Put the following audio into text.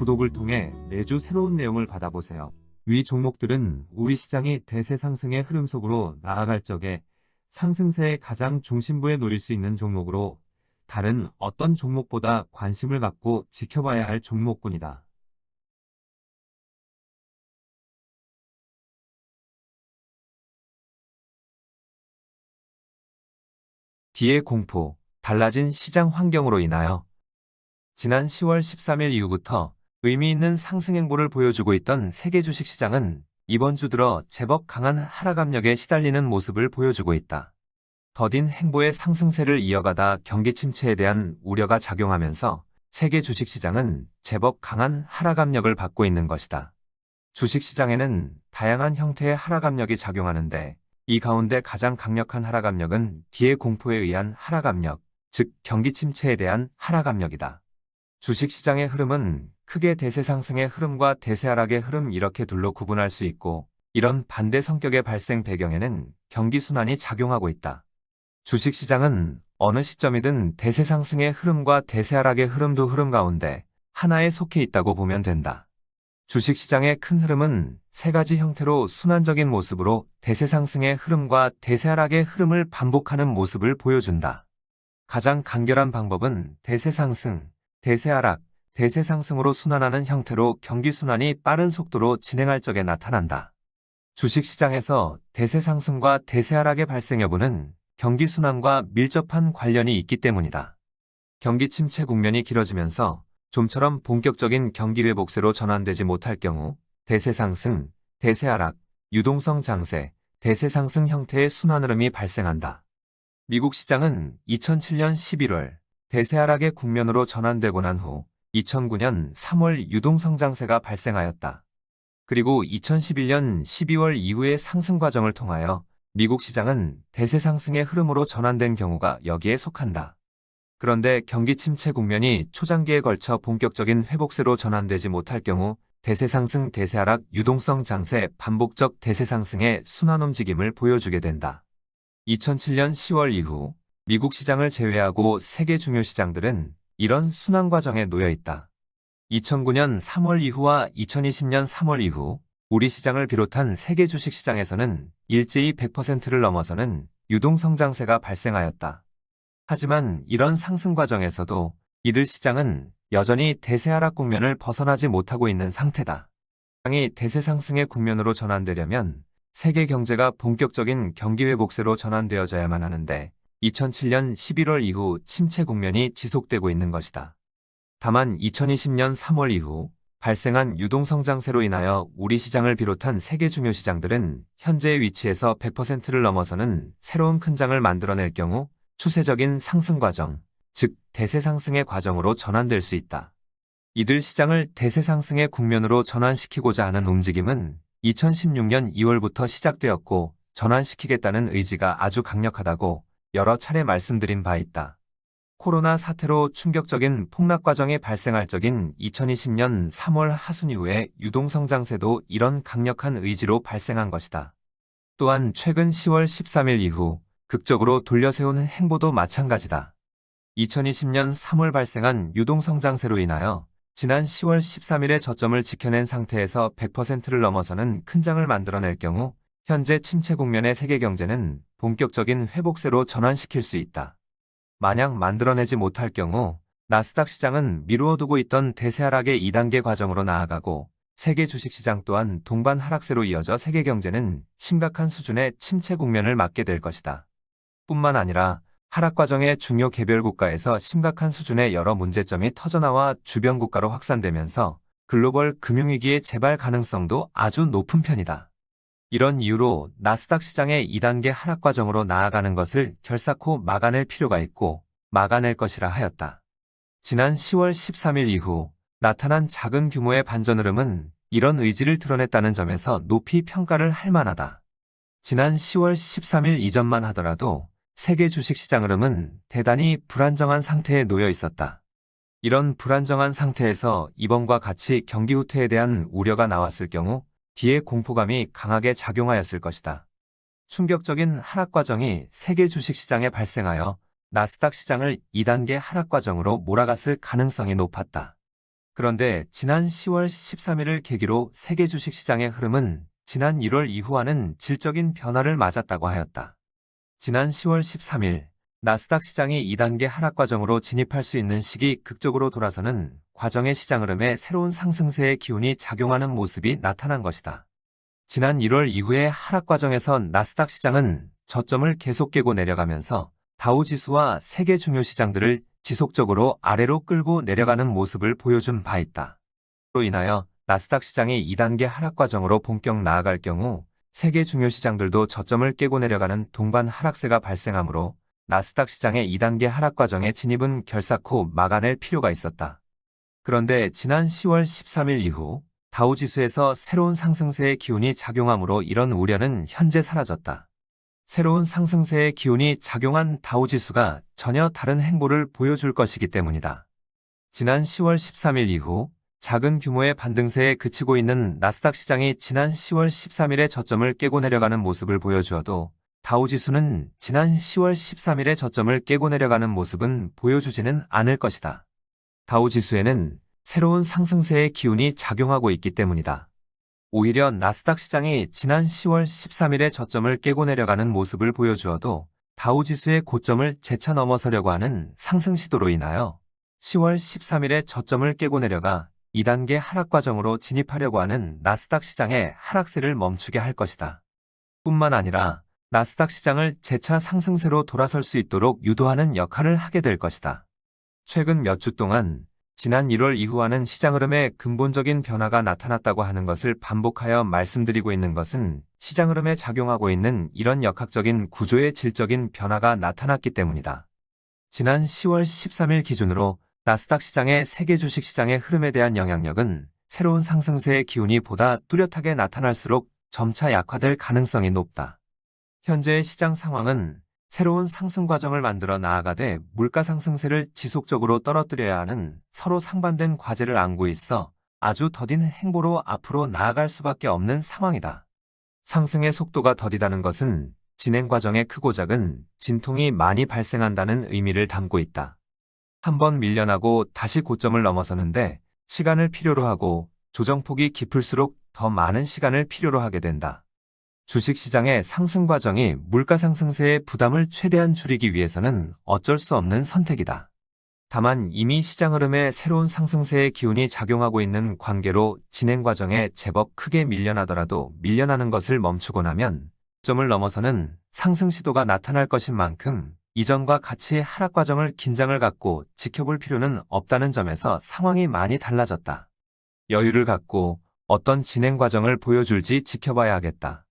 구독을 통해 매주 새로운 내용을 받아보세요. 위 종목들은 우리 시장이 대세 상승의 흐름 속으로 나아갈 적에 상승세의 가장 중심부에 놓일 수 있는 종목으로 다른 어떤 종목보다 관심을 갖고 지켜봐야 할 종목군이다. 뒤의 공포, 달라진 시장 환경으로 인하여 지난 10월 13일 이후부터 의미 있는 상승 행보를 보여주고 있던 세계 주식시장은 이번 주 들어 제법 강한 하락 압력에 시달리는 모습을 보여주고 있다. 더딘 행보의 상승세를 이어가다 경기 침체에 대한 우려가 작용하면서 세계 주식시장은 제법 강한 하락 압력을 받고 있는 것이다. 주식시장에는 다양한 형태의 하락 압력이 작용하는데 이 가운데 가장 강력한 하락 압력은 뒤의 공포에 의한 하락 압력, 즉 경기 침체에 대한 하락 압력이다. 주식시장의 흐름은 크게 대세 상승의 흐름과 대세 하락의 흐름 이렇게 둘로 구분할 수 있고 이런 반대 성격의 발생 배경에는 경기 순환이 작용하고 있다. 주식시장은 어느 시점이든 대세 상승의 흐름과 대세 하락의 흐름도 흐름 가운데 하나에 속해 있다고 보면 된다. 주식시장의 큰 흐름은 세 가지 형태로 순환적인 모습으로 대세 상승의 흐름과 대세 하락의 흐름을 반복하는 모습을 보여준다. 가장 간결한 방법은 대세 상승, 대세 하락, 대세 상승으로 순환하는 형태로 경기 순환이 빠른 속도로 진행할 적에 나타난다. 주식시장에서 대세 상승과 대세 하락의 발생 여부는 경기 순환과 밀접한 관련이 있기 때문이다. 경기 침체 국면이 길어지면서 좀처럼 본격적인 경기 회복세로 전환되지 못할 경우 대세 상승, 대세 하락, 유동성 장세, 대세 상승 형태의 순환 흐름이 발생한다. 미국 시장은 2007년 11월 대세 하락의 국면으로 전환되고 난 후 2009년 3월 유동성 장세가 발생하였다. 그리고 2011년 12월 이후의 상승 과정을 통하여 미국 시장은 대세 상승의 흐름으로 전환된 경우가 여기에 속한다. 그런데 경기 침체 국면이 초장기에 걸쳐 본격적인 회복세로 전환되지 못할 경우 대세 상승, 대세 하락, 유동성 장세, 반복적 대세 상승의 순환 움직임을 보여주게 된다. 2007년 10월 이후 미국 시장을 제외하고 세계 중요 시장들은 이런 순환 과정에 놓여 있다. 2009년 3월 이후와 2020년 3월 이후 우리 시장을 비롯한 세계 주식 시장에서는 일제히 100%를 넘어서는 유동성 장세가 발생하였다. 하지만 이런 상승 과정에서도 이들 시장은 여전히 대세 하락 국면을 벗어나지 못하고 있는 상태다. 시장이 대세 상승의 국면으로 전환되려면 세계 경제가 본격적인 경기 회복세로 전환되어져야만 하는데 2007년 11월 이후 침체 국면이 지속되고 있는 것이다. 다만 2020년 3월 이후 발생한 유동성 장세로 인하여 우리 시장을 비롯한 세계 중요 시장들은 현재의 위치에서 100%를 넘어서는 새로운 큰 장을 만들어낼 경우 추세적인 상승 과정, 즉 대세 상승의 과정으로 전환될 수 있다. 이들 시장을 대세 상승의 국면으로 전환시키고자 하는 움직임은 2016년 2월부터 시작되었고 전환시키겠다는 의지가 아주 강력하다고 여러 차례 말씀드린 바 있다. 코로나 사태로 충격적인 폭락 과정이 발생할 적인 2020년 3월 하순 이후에 유동성 장세도 이런 강력한 의지로 발생한 것이다. 또한 최근 10월 13일 이후 극적으로 돌려세우는 행보도 마찬가지다. 2020년 3월 발생한 유동성 장세로 인하여 지난 10월 13일에 저점을 지켜낸 상태에서 100%를 넘어서는 큰 장을 만들어낼 경우 현재 침체 국면의 세계 경제는 본격적인 회복세로 전환시킬 수 있다. 만약 만들어내지 못할 경우 나스닥 시장은 미루어두고 있던 대세 하락의 2단계 과정으로 나아가고 세계 주식시장 또한 동반 하락세로 이어져 세계 경제는 심각한 수준의 침체 국면을 맞게 될 것이다. 뿐만 아니라 하락 과정의 중요 개별 국가에서 심각한 수준의 여러 문제점이 터져나와 주변 국가로 확산되면서 글로벌 금융위기의 재발 가능성도 아주 높은 편이다. 이런 이유로 나스닥 시장의 2단계 하락 과정으로 나아가는 것을 결사코 막아낼 필요가 있고 막아낼 것이라 하였다. 지난 10월 13일 이후 나타난 작은 규모의 반전 흐름은 이런 의지를 드러냈다는 점에서 높이 평가를 할 만하다. 지난 10월 13일 이전만 하더라도 세계 주식시장 흐름은 대단히 불안정한 상태에 놓여 있었다. 이런 불안정한 상태에서 이번과 같이 경기 후퇴에 대한 우려가 나왔을 경우 뒤의 공포감이 강하게 작용하였을 것이다. 충격적인 하락 과정이 세계 주식시장에 발생하여 나스닥 시장을 2단계 하락 과정으로 몰아갔을 가능성이 높았다. 그런데 지난 10월 13일을 계기로 세계 주식시장의 흐름은 지난 1월 이후와는 질적인 변화를 맞았다고 하였다. 지난 10월 13일 나스닥 시장이 2단계 하락 과정으로 진입할 수 있는 시기 극적으로 돌아서는 과정의 시장 흐름에 새로운 상승세의 기운이 작용하는 모습이 나타난 것이다. 지난 1월 이후의 하락 과정에선 나스닥 시장은 저점을 계속 깨고 내려가면서 다우 지수와 세계 중요 시장들을 지속적으로 아래로 끌고 내려가는 모습을 보여준 바 있다. 로 인하여 나스닥 시장이 2단계 하락 과정으로 본격 나아갈 경우 세계 중요 시장들도 저점을 깨고 내려가는 동반 하락세가 발생하므로 나스닥 시장의 2단계 하락 과정의 진입은 결사코 막아낼 필요가 있었다. 그런데 지난 10월 13일 이후 다우 지수에서 새로운 상승세의 기운이 작용하므로 이런 우려는 현재 사라졌다. 새로운 상승세의 기운이 작용한 다우 지수가 전혀 다른 행보를 보여줄 것이기 때문이다. 지난 10월 13일 이후 작은 규모의 반등세에 그치고 있는 나스닥 시장이 지난 10월 13일의 저점을 깨고 내려가는 모습을 보여주어도 다우 지수는 지난 10월 13일의 저점을 깨고 내려가는 모습은 보여주지는 않을 것이다. 다우 지수에는 새로운 상승세의 기운이 작용하고 있기 때문이다. 오히려 나스닥 시장이 지난 10월 13일의 저점을 깨고 내려가는 모습을 보여주어도 다우 지수의 고점을 재차 넘어서려고 하는 상승 시도로 인하여 10월 13일의 저점을 깨고 내려가 2단계 하락 과정으로 진입하려고 하는 나스닥 시장의 하락세를 멈추게 할 것이다. 뿐만 아니라 나스닥 시장을 재차 상승세로 돌아설 수 있도록 유도하는 역할을 하게 될 것이다. 최근 몇 주 동안 지난 1월 이후와는 시장 흐름에 근본적인 변화가 나타났다고 하는 것을 반복하여 말씀드리고 있는 것은 시장 흐름에 작용하고 있는 이런 역학적인 구조의 질적인 변화가 나타났기 때문이다. 지난 10월 13일 기준으로 나스닥 시장의 세계 주식시장의 흐름에 대한 영향력은 새로운 상승세의 기운이 보다 뚜렷하게 나타날수록 점차 약화될 가능성이 높다. 현재의 시장 상황은 새로운 상승 과정을 만들어 나아가되 물가 상승세를 지속적으로 떨어뜨려야 하는 서로 상반된 과제를 안고 있어 아주 더딘 행보로 앞으로 나아갈 수밖에 없는 상황이다. 상승의 속도가 더디다는 것은 진행 과정의 크고 작은 진통이 많이 발생한다는 의미를 담고 있다. 한번 밀려나고 다시 고점을 넘어서는데 시간을 필요로 하고 조정폭이 깊을수록 더 많은 시간을 필요로 하게 된다. 주식시장의 상승 과정이 물가 상승세의 부담을 최대한 줄이기 위해서는 어쩔 수 없는 선택이다. 다만 이미 시장 흐름에 새로운 상승세의 기운이 작용하고 있는 관계로 진행 과정에 제법 크게 밀려나더라도 밀려나는 것을 멈추고 나면 점을 넘어서는 상승 시도가 나타날 것인 만큼 이전과 같이 하락 과정을 긴장을 갖고 지켜볼 필요는 없다는 점에서 상황이 많이 달라졌다. 여유를 갖고 어떤 진행 과정을 보여줄지 지켜봐야 하겠다.